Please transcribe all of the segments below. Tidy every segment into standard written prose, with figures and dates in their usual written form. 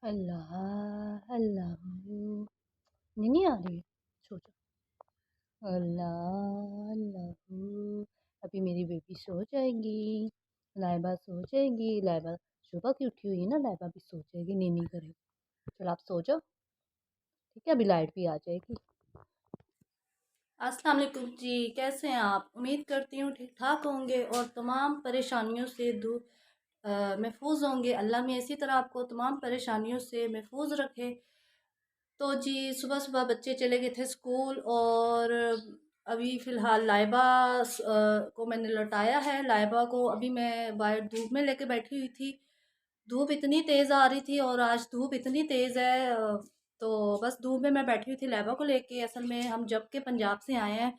अल्लाह अल्लाह नींद नहीं आ रही है? सो जाओ। अल्लाह अल्लाह अभी मेरी बेबी सो जाएगी। लाइबा सो जाएगी। लाइबा सुबह की उठी हुई है ना, लाइबा भी सो जाएगी, नींद नहीं करेगी। चलो आप सो जाओ, ठीक है? अभी लाइट भी आ जाएगी। अस्सलाम वालेकुम जी, कैसे हैं आप? उम्मीद करती हूँ ठीक ठाक होंगे और तमाम परेशानियों से दूर महफूज होंगे। अल्लाह में इसी तरह आपको तमाम परेशानियों से महफूज रखे। तो जी, सुबह सुबह बच्चे चले गए थे स्कूल और अभी फ़िलहाल लाइबा को मैंने लौटाया है। लाइबा को अभी मैं बाहर धूप में लेके बैठी हुई थी। धूप इतनी तेज़ आ रही थी और आज धूप इतनी तेज़ है, तो बस धूप में मैं बैठी हुई थी लाइबा को लेके। असल में हम जब के पंजाब से आए हैं,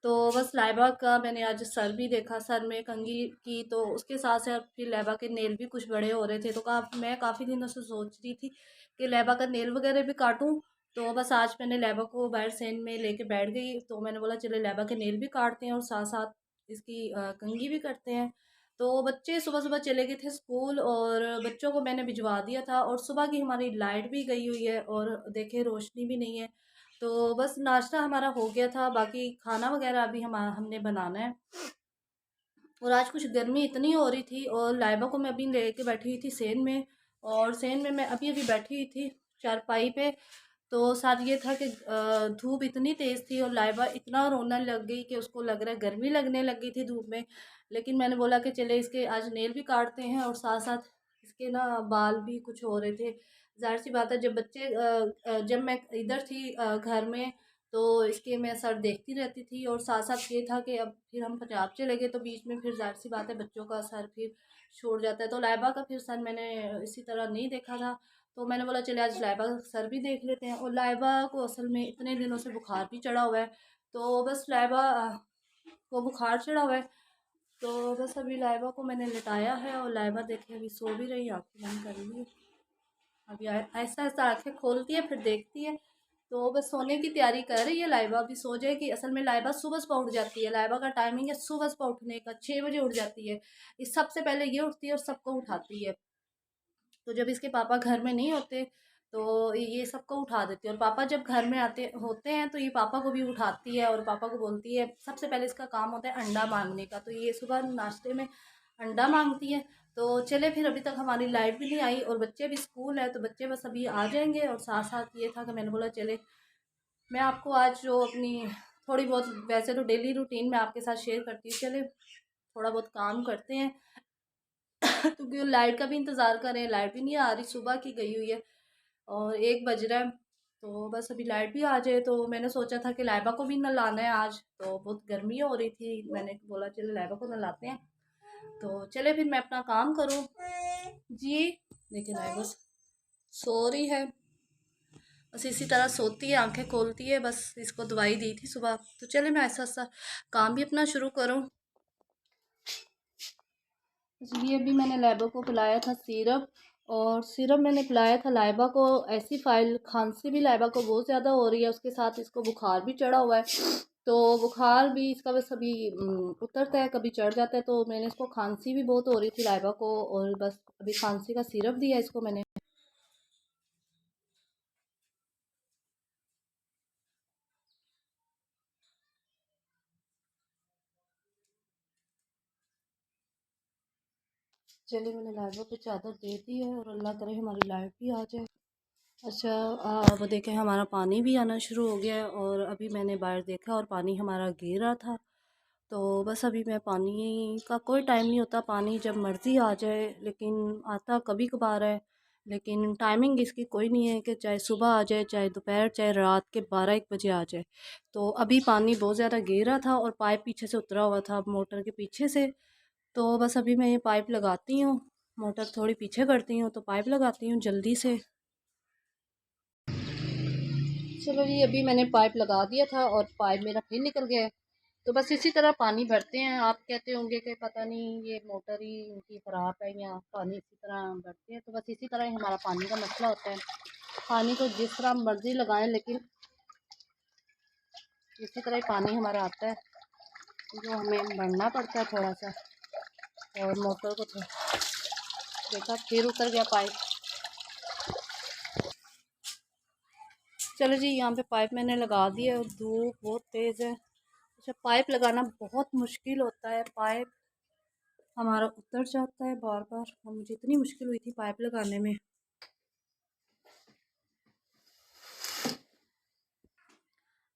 तो बस लाइबा का मैंने आज सर भी देखा, सर में कंघी की, तो उसके साथ साथ फिर लाइबा के नेल भी कुछ बड़े हो रहे थे। तो मैं काफ़ी दिनों से सोच रही थी कि लाइबा का नेल वगैरह भी काटूं। तो बस आज मैंने लाइबा को बाहर सेन में लेके बैठ गई, तो मैंने बोला चले लाइबा के नेल भी काटते हैं और साथ साथ इसकी कंघी भी करते हैं। तो बच्चे सुबह-सुबह चले गए थे स्कूल और बच्चों को मैंने भिजवा दिया था और सुबह की हमारी लाइट भी गई हुई है और देखें रोशनी भी नहीं है। तो बस नाश्ता हमारा हो गया था, बाकी खाना वगैरह अभी हमने बनाना है। और आज कुछ गर्मी इतनी हो रही थी और लाइबा को मैं अभी लेके बैठी हुई थी सेन में, और सेन में मैं अभी-अभी बैठी हुई थी चारपाई पे। तो साथ ये था कि धूप इतनी तेज़ थी और लाइबा इतना रोने लग गई कि उसको लग रहा है गर्मी लगने लग गई थी धूप में। लेकिन मैंने बोला कि चले इसके आज नेल भी काटते हैं और साथ-साथ इसके ना बाल भी कुछ हो रहे थे। ज़ाहिर-सी बात है, जब जब मैं इधर थी घर में, तो इसके मैं सर देखती रहती थी और साथ-साथ ये था कि अब फिर हम पंजाब चले गए, तो बीच में फिर ज़ाहिर-सी बात है बच्चों का सर फिर छूट जाता है। तो लाइबा का फिर सर मैंने इसी तरह नहीं देखा था, तो मैंने बोला चलिए आज लाइबा का सर भी देख लेते हैं। और लाइबा को असल में इतने दिनों से बुखार भी चढ़ा हुआ है, तो बस लाइबा को बुखार चढ़ा हुआ है, तो बस अभी लाइबा को मैंने लिटाया है और लाइबा देखे अभी सो भी रही है, आँखें बंद कर ली है। अभी आहिस्ता-आहिस्ता आँखें खोलती है, फिर देखती है। तो बस सोने की तैयारी कर रही है लाइबा, अभी सो जाएगी। असल में लाइबा सुबह-सुबह उठ जाती है, लाइबा का टाइमिंग है सुबह-सुबह उठने का, 6 बजे उठ जाती है। इस सबसे पहले ये उठती है और सबको उठाती है। तो जब इसके पापा घर में नहीं होते, तो ये सबको उठा देती है और पापा जब घर में आते होते हैं, तो ये पापा को भी उठाती है और पापा को बोलती है, सबसे पहले इसका काम होता है अंडा माँगने का, तो ये सुबह नाश्ते में अंडा माँगती है। तो चले फिर अभी तक हमारी लाइट भी नहीं आई और बच्चे भी स्कूल है, तो बच्चे बस अभी आ जाएँगे। और साथ-साथ ये था कि मैंने बोला चले मैं आपको आज जो अपनी थोड़ी बहुत, वैसे तो डेली रूटीन मैं आपके साथ शेयर करती हूँ, चले थोड़ा बहुत काम करते हैं। क्योंकि वो लाइट का भी इंतज़ार कर रहे हैं, लाइट भी नहीं आ रही, सुबह की गई हुई है और 1 बज रहा है। तो बस अभी लाइट भी आ जाए, तो मैंने सोचा था कि लाइबा को भी नहलाना है आज, तो बहुत गर्मी हो रही थी, मैंने बोला चलो लाइबा को नहलाते हैं। तो चले फिर मैं अपना काम करूँ। जी, देखिए लाइबा सो रही है, बस इसी तरह सोती है, आँखें खोलती है, बस इसको दवाई दी थी सुबह। तो चले मैं ऐसा-ऐसा काम भी अपना शुरू करूँ। इसलिए अभी मैंने लाइबा को पिलाया था सिरप, और सिरप मैंने पिलाया था लाइबा को। ऐसी फाइल खांसी भी लाइबा को बहुत ज़्यादा हो रही है, उसके साथ इसको बुखार भी चढ़ा हुआ है। तो बुखार भी इसका बस अभी उतरता है, कभी चढ़ जाता है, तो मैंने इसको खांसी भी बहुत हो रही थी लाइबा को, और बस अभी खांसी का सिरप दिया इसको मैंने। चलिए मैंने लाइबा पे चादर दे दी है और अल्लाह करे हमारी लाइट भी आ जाए। अच्छा, वो देखें हमारा पानी भी आना शुरू हो गया है और अभी मैंने बाहर देखा और पानी हमारा गिर रहा था। तो बस अभी मैं पानी का कोई टाइम नहीं होता, पानी जब मर्ज़ी आ जाए, लेकिन आता कभी कभार है। लेकिन टाइमिंग इसकी कोई नहीं है कि चाहे सुबह आ जाए, चाहे दोपहर, चाहे रात के 12-1 बजे आ जाए। तो अभी पानी बहुत ज़्यादा गिर रहा था और पाइप पीछे से उतरा हुआ था मोटर के पीछे से। तो बस अभी मैं ये पाइप लगाती हूँ, मोटर थोड़ी पीछे करती हूँ तो पाइप लगाती हूँ जल्दी से। चलो जी, अभी मैंने पाइप लगा दिया था और पाइप मेरा फिर निकल गया है। तो बस इसी तरह पानी भरते हैं। आप कहते होंगे कि पता नहीं ये मोटर ही इनकी ख़राब है या पानी इसी तरह भरते हैं, तो बस इसी तरह ही हमारा पानी का मसला होता है। पानी को जिस तरह मर्ज़ी लगाएं, लेकिन इसी तरह ही पानी हमारा आता है, जो हमें भरना पड़ता है थोड़ा सा। और मोटर को देखा फिर उतर गया पाइप। चलो जी, यहाँ पे पाइप मैंने लगा दिया और धूप बहुत तेज़ है। अच्छा, पाइप लगाना बहुत मुश्किल होता है। पाइप हमारा उतर जाता है बार बार और मुझे इतनी मुश्किल हुई थी पाइप लगाने में।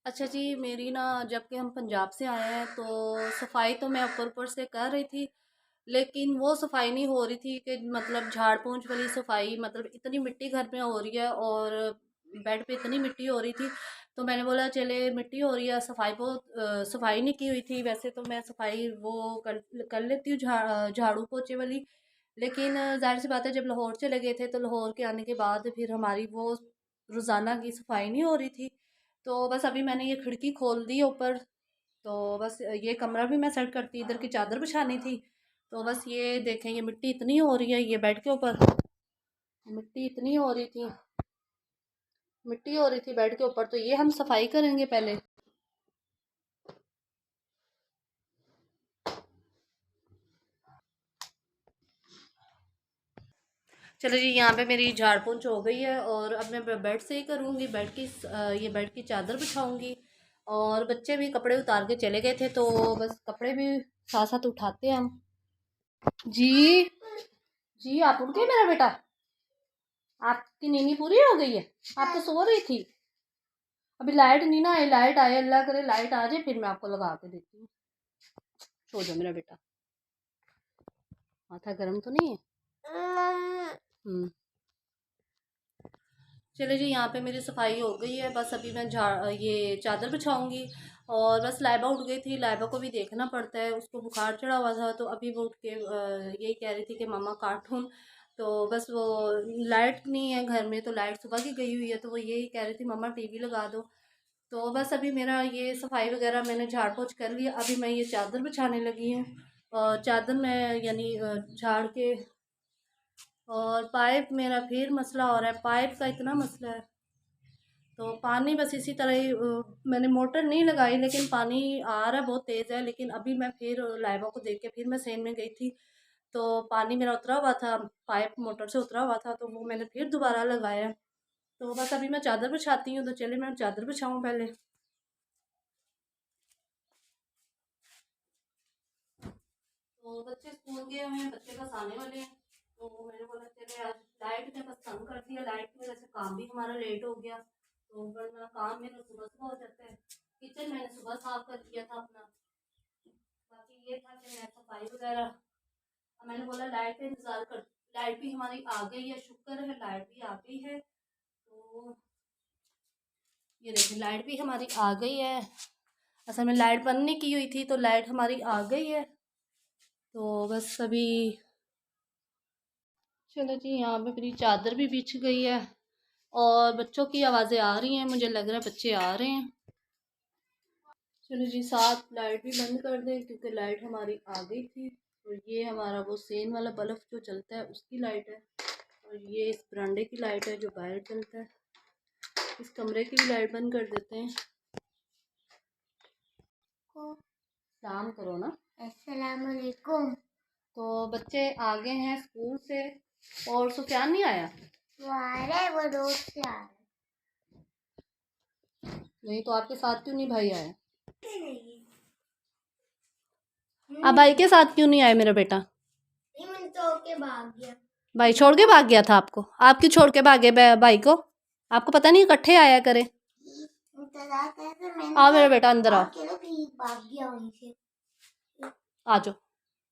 अच्छा जी, मेरी ना जब कि हम पंजाब से आए हैं तो सफाई तो मैं ऊपर ऊपर से कर रही थी, लेकिन वो सफाई नहीं हो रही थी कि मतलब झाड़ पोंछ वाली सफाई, मतलब इतनी मिट्टी घर में हो रही है और बेड पे इतनी मिट्टी हो रही थी। तो मैंने बोला चले मिट्टी हो रही है, सफाई बहुत सफाई नहीं की हुई थी। वैसे तो मैं सफाई वो कर लेती हूँ झाड़ू पोछे वाली, लेकिन जाहिर सी बात है जब लाहौर चले गए थे तो लाहौर के आने के बाद फिर हमारी वो रोज़ाना की सफाई नहीं हो रही थी। तो बस अभी मैंने ये खिड़की खोल दी ऊपर, तो बस ये कमरा भी मैं सेट करती, इधर की चादर बिछानी थी। तो बस ये देखें, ये मिट्टी इतनी हो रही है, ये बेड के ऊपर मिट्टी इतनी हो रही थी, मिट्टी हो रही थी बेड के ऊपर, तो ये हम सफाई करेंगे पहले। चलो जी, यहाँ पे मेरी झाड़ पोंछ हो गई है और अब मैं बेड से ही करूँगी, बेड की ये बेड की चादर बिछाऊँगी। और बच्चे भी कपड़े उतार के चले गए थे तो बस कपड़े भी साथ साथ उठाते हैं हम। जी जी, आप उठ गए मेरा बेटा? आपकी नींद पूरी हो गई है? आप तो सो रही थी। अभी लाइट नहीं ना आई, लाइट आए, अल्लाह करे लाइट आ जाए फिर मैं आपको लगा के देती हूँ। सो जाओ मेरा बेटा, माथा गर्म तो नहीं है? चलिए जी, यहाँ पे मेरी सफाई हो गई है, बस अभी मैं ये चादर बिछाऊंगी। और बस लाइबा उठ गई थी, लाइबा को भी देखना पड़ता है, उसको बुखार चढ़ा हुआ था तो अभी वो उठ के यही कह रही थी कि मम्मा कार्टून। तो बस वो लाइट नहीं है घर में, तो लाइट सुबह की गई हुई है, तो वो यही कह रही थी मम्मा टीवी लगा दो। तो बस अभी मेरा ये सफाई वगैरह मैंने झाड़ पोंछ कर लिया, अभी मैं ये चादर बिछाने लगी हूँ। और चादर में यानी झाड़ के, और पाइप मेरा फिर मसला हो रहा है, पाइप का इतना मसला है। तो पानी बस इसी तरह ही मैंने मोटर नहीं लगाई, लेकिन पानी आ रहा है, बहुत तेज़ है। लेकिन अभी मैं फिर लाइबा को देख के फिर मैं सेन में गई थी, तो पानी मेरा उतरा हुआ था, पाइप मोटर से उतरा हुआ था, तो वो मैंने फिर दोबारा लगाया। तो बस अभी मैं चादर बिछाती हूँ, तो चलिए मैं चादर बिछाऊँ पहले। तो बच्चे स्कूल गए हुए हैं, बच्चे बस आने वाले हैं, तो मैंने बोला चले आज लाइट ने बस तंग कर दिया, लाइट की वजह से काम भी हमारा लेट हो गया। तो वरना काम मेरा सुबह सुबह हो जाता है। किचन मैंने सुबह साफ कर दिया था अपना, बाकी ये था कि मैं सफाई वगैरह, अब मैंने बोला लाइट का इंतज़ार कर। लाइट भी हमारी आ गई है, शुक्र है लाइट भी आ गई है। तो ये देखिए लाइट भी हमारी आ गई है। असल में लाइट बंद नहीं की हुई थी तो लाइट हमारी आ गई है। तो बस अभी चलो जी, यहाँ पे मेरी चादर भी बिछ गई है और बच्चों की आवाज़ें आ रही हैं, मुझे लग रहा है बच्चे आ रहे हैं। चलो जी, साथ लाइट भी बंद कर दें क्योंकि लाइट हमारी आ गई थी। और ये हमारा वो सेन वाला बल्ब जो चलता है उसकी लाइट है, और ये इस बरांडे की लाइट है जो बाहर चलता है। इस कमरे की भी लाइट बंद कर देते हैं। सलाम करो ना। अस्सलाम वालेकुम। तो बच्चे आ गए हैं स्कूल से और सुफियान नहीं आया? वो आ रहा है, वो रोड से आ रहा है। नहीं तो आपके साथ क्यों नहीं भाई आया? आप भाई के साथ क्यों नहीं आए मेरा बेटा? नहीं, मैंने छोड़ के भाग गया। भाई छोड़ के भाग गया था आपको? आप क्यों छोड़ के भागे भाई को? आपको पता नहीं इकट्ठे आया करे? आओ मेरा बेटा अंदर आओ, भाग गया वहीं से। आ जाओ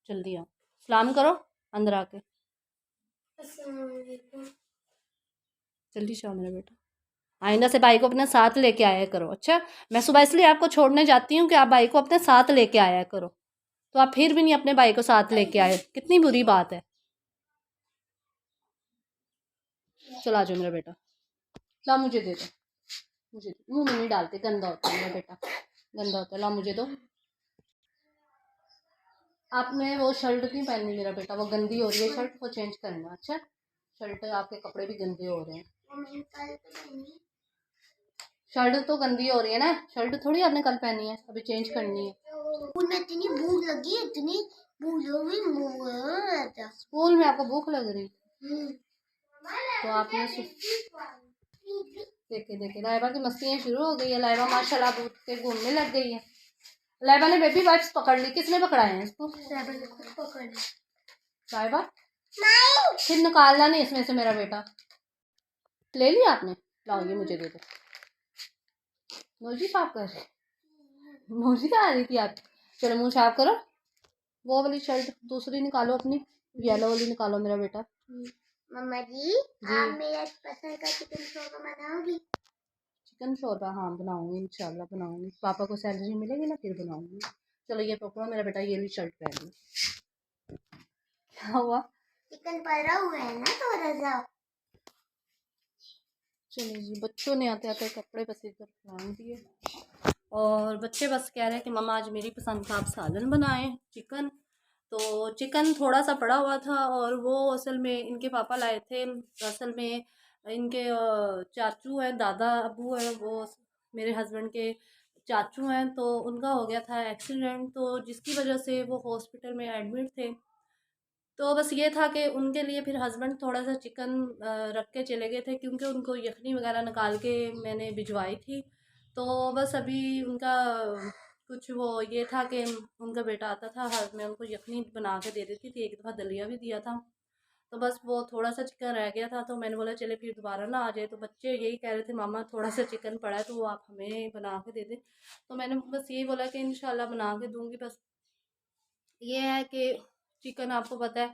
जल्दी आओ, सलाम करो अंदर आके। जल्दी से आओ मेरा बेटा, आइंदा से भाई को अपने साथ लेके आया करो। अच्छा, मैं सुबह इसलिए आपको छोड़ने जाती हूँ कि आप भाई को अपने साथ लेके आया करो, तो आप फिर भी नहीं अपने भाई को साथ लेके आए, कितनी बुरी बात है। चला जाओ मेरा बेटा, ला मुझे दे दो, मुझे मुंह में नहीं डालते, गंदा होता है मेरा बेटा, गंदा होता है, ला मुझे दो। आपने वो शर्ट नहीं पहननी मेरा बेटा, वो गंदी हो रही है शर्ट, को चेंज करना। अच्छा, शर्ट आपके कपड़े भी गंदे हो रहे हैं। शर्ट तो गंदी हो रही है ना, शर्ट थोड़ी आपने कल पहनी है, अभी चेंज करनी है। स्कूल में इतनी भूख लगी, इतनी भूख लगी, स्कूल में आपको भूख लग रही, तो आपने देखे देखे लाइबा की मस्तियाँ शुरू हो गई है। लाइबा माशाल्लाह अब उठ के घूमने लग गई है। लाइबा ने बेबी वाइप्स पकड़ ली। किसने पकड़ाए हैं इसको? लाइबा ने खुद पकड़ ली। लाइबा फिर निकालना नहीं इसमें से मेरा बेटा। ले लिया आपने? लाओ ये मुझे दे दो। नोजी साफ कर रही, नोजी आ रही थी आप। चलो मुंह साफ करो। वो वाली शर्ट दूसरी निकालो अपनी, येलो वाली निकालो मेरा बेटा। मम्मा जी आप मेरा पसंद का चिकन शोरबा बनाओगी? चिकन शोरबा हाँ बनाऊंगी, इंशाल्लाह बनाऊंगी। पापा को सैलरी मिलेगी ना फिर बनाऊंगी। चलो ये पकड़ो मेरा बेटा, ये वाली शर्ट पहन लो। क्या हुआ? चिकन पड़ा हुआ है ना थोड़ा सा। चलो जी, बच्चों ने आते आते कपड़े बस इधर फेंक दिए और बच्चे बस कह रहे हैं कि मम्मा आज मेरी पसंद का आप सालन बनाएं चिकन। तो चिकन थोड़ा सा पड़ा हुआ था और वो असल में इनके पापा लाए थे। असल में इनके चाचू हैं, दादा अबू हैं, वो मेरे हस्बैंड के चाचू हैं। तो उनका हो गया था एक्सीडेंट, तो जिसकी वजह से वो हॉस्पिटल में एडमिट थे। तो बस ये था कि उनके लिए फिर हस्बैंड थोड़ा सा चिकन रख के चले गए थे, क्योंकि उनको यखनी वगैरह निकाल के मैंने भिजवाई थी। तो बस अभी उनका कुछ वो ये था कि उनका बेटा आता था, हर मैं उनको यखनी बना के दे देती थी, एक दफ़ा दलिया भी दिया था। तो बस वो थोड़ा सा चिकन रह गया था, तो मैंने बोला चले फिर दोबारा ना आ जाए। तो बच्चे यही कह रहे थे मामा थोड़ा सा चिकन पड़ा है तो वो आप हमें बना के दे दें। तो मैंने बस यही बोला कि इंशाल्लाह बना के दूँगी। बस ये है कि चिकन आपको पता है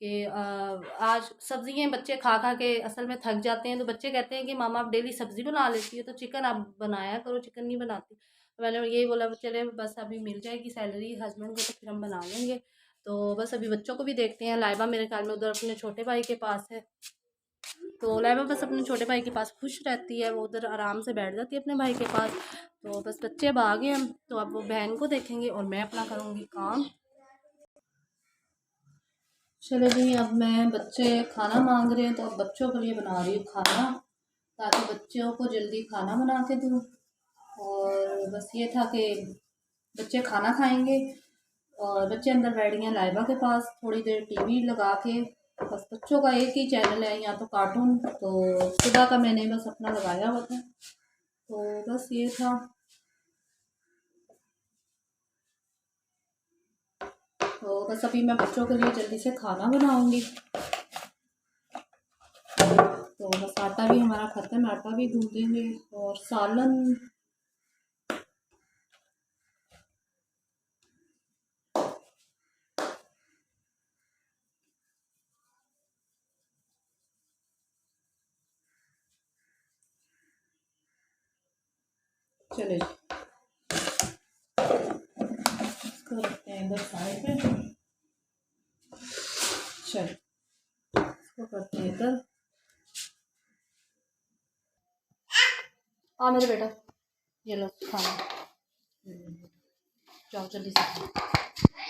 कि आज सब्जियाँ बच्चे खा खा के असल में थक जाते हैं। तो बच्चे कहते हैं कि मामा आप डेली सब्जी बना लेती है तो चिकन आप बनाया करो, चिकन नहीं बनाती। तो मैंने यही बोला चले बस अभी मिल जाएगी सैलरी हस्बैंड को तो फिर हम बना लेंगे। तो बस अभी बच्चों को भी देखते हैं। लाइबा मेरे ख्याल में उधर अपने छोटे भाई के पास है। तो लाइबा बस अपने छोटे भाई के पास खुश रहती है, वो उधर आराम से बैठ जाती है अपने भाई के पास। तो बस बच्चे अब आ गए हम, तो अब वो बहन को देखेंगे और मैं अपना करूँगी काम। चलो जी, अब मैं बच्चे खाना मांग रहे हैं तो अब बच्चों के लिए बना रही हूँ खाना, ताकि बच्चों को जल्दी खाना बना के दूँ। और बस ये था कि बच्चे खाना खाएंगे और बच्चे अंदर बैठ गए हैं लाइबा के पास थोड़ी देर टीवी लगा के। बस बच्चों का एक ही चैनल है, या तो कार्टून, तो सुबह का मैंने बस अपना लगाया हुआ था। तो बस ये था। तो बस अभी मैं बच्चों के लिए जल्दी से खाना बनाऊंगी। तो बस आटा भी हमारा ख़त्म है, आटा भी गूँध देंगे और सालन। चले इसको रखते हैं इधर साइड पे। चल इसको करते हैं इधर। आ मेरे बेटा ये लो खाना, जाओ जल्दी से खाओ।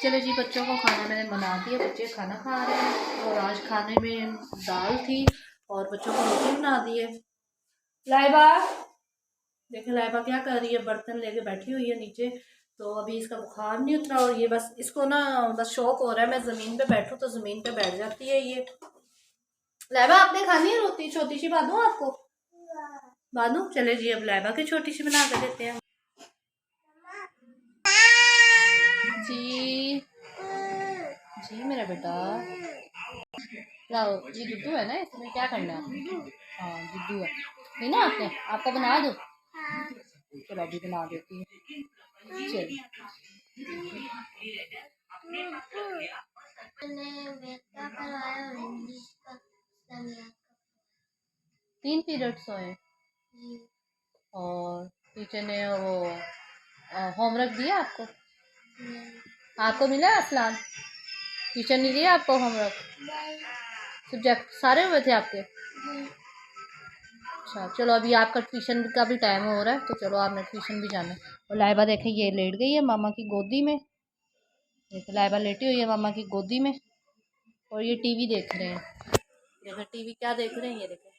चलो जी, बच्चों को खाना मैंने बना दिया, बच्चे खाना खा रहे हैं। और आज खाने में दाल थी और बच्चों को रोटी बना दी है। लाइबा देखे लाइबा क्या कर रही है, बर्तन लेके बैठी हुई है नीचे। तो अभी इसका बुखार नहीं उतरा और ये बस इसको ना बस शौक हो रहा है मैं ज़मीन पे बैठूँ, तो ज़मीन पे बैठ जाती है ये। लाइबा आपने खानी है रोटी? छोटी सी बांधूं आपको? बांधूं? चले जी, अब लाइबा की छोटी सी बना कर देते हैं जी। जी मेरा बेटा लाओ, ये दुद्धू है ना, इसमें क्या करना है आपने? हाँ दुद्धू है, नहीं ना आपने? आपको बना दो? चलो अभी बना देती हूँ। चल तीन पीरियड्स हुए और टीचर ने वो होमवर्क दिया आपको? आपको मिला असलान? टीचर ने दिया आपको होमवर्क? सब्जेक्ट सारे हुए थे आपके? अच्छा चलो, अभी आपका ट्यूशन का भी टाइम हो रहा है तो चलो आपने ट्यूशन भी जाना है। और लाइबा देखे ये लेट गई है मामा की गोदी में। देखो लाइबा लेटी हुई है मामा की गोदी में और ये टीवी देख रहे हैं। देखो टीवी क्या देख रहे हैं, ये देखो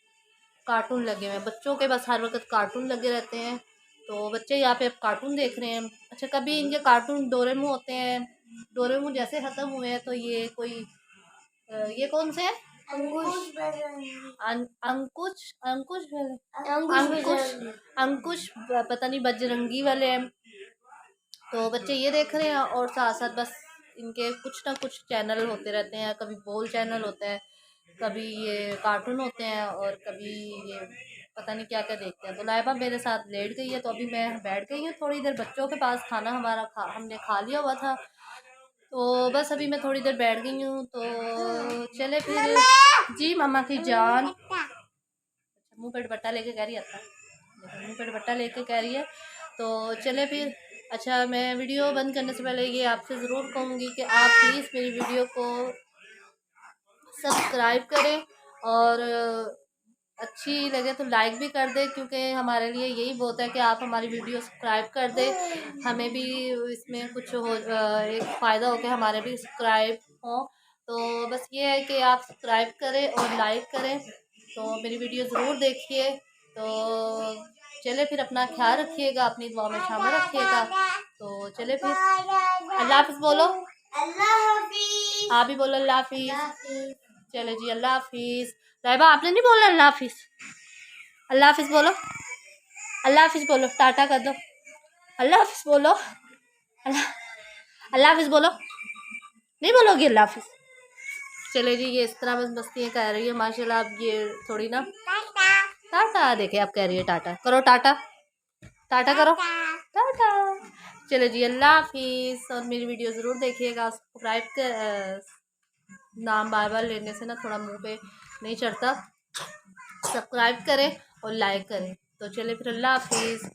कार्टून लगे हुए हैं। बच्चों के बस हर वक्त कार्टून लगे रहते हैं, तो बच्चे यहाँ पे अब कार्टून देख रहे हैं। अच्छा कभी इनके कार्टून डोरेमोन होते हैं, डोरेमोन जैसे ख़त्म हुए हैं तो ये कोई ये कौन से हैं? अंकुश अंकुश अंकुश अंकुश पता नहीं बजरंगी वाले हैं। तो बच्चे ये देख रहे हैं और साथ साथ बस इनके कुछ ना कुछ चैनल होते रहते हैं। कभी बोल चैनल होता है, कभी ये कार्टून होते हैं और कभी ये पता नहीं क्या क्या देखते हैं। तो लाइबा मेरे साथ लेट गई है, तो अभी मैं बैठ गई हूँ थोड़ी देर बच्चों के पास। खाना हमारा हमने खा लिया हुआ था, तो बस अभी मैं थोड़ी देर बैठ गई हूँ। तो चले फिर। जी मम्मा की जान। मुंह पे दुपट्टा लेके कह रही है, मुंह पे दुपट्टा लेके कह रही है। तो चले फिर। अच्छा, मैं वीडियो बंद करने से पहले ये आपसे ज़रूर कहूँगी कि आप प्लीज़ मेरी वीडियो को सब्सक्राइब करें और अच्छी लगे तो लाइक भी कर दे, क्योंकि हमारे लिए यही बहुत है कि आप हमारी वीडियो सब्सक्राइब कर दे। हमें भी इसमें कुछ हो एक फ़ायदा हो कि हमारे भी सब्सक्राइब हो। तो बस ये है कि आप सब्सक्राइब करें और लाइक करें। तो मेरी वीडियो ज़रूर देखिए। तो चले फिर, अपना ख्याल रखिएगा, अपनी दुआ में शामिल रखिएगा। तो चले फिर, अल्लाह हाफिज़ बोलो। अल्लाह हाफिज़। आप भी बोलो अल्लाह हाफिज़। चले जी, अल्लाह हाफिज़। लाइबा आपने नहीं बोलना अल्लाह हाफिज़? अल्लाह हाफिज़ बोलो, अल्लाह हाफिज़ बोलो, टाटा कर दो। अल्लाह हाफिज़ बोलो, अल्लाह हाफिज़ बोलो। नहीं बोलोगी अल्लाह हाफिज़? चले जी, ये इस तरह बस मस्तियाँ कर रही है माशाल्लाह। अब ये थोड़ी ना टाटा देखे आप कह रही है टाटा करो, टाटा टाटा करो, टाटा। चलो जी, अल्लाह हाफिज़। और मेरी वीडियो ज़रूर देखिएगा। सब्सक्राइब कर नाम बार बार लेने से ना थोड़ा मुंह पे नहीं चढ़ता। सब्सक्राइब करें और लाइक करें। तो चले फिर, अल्लाह हाफिज़।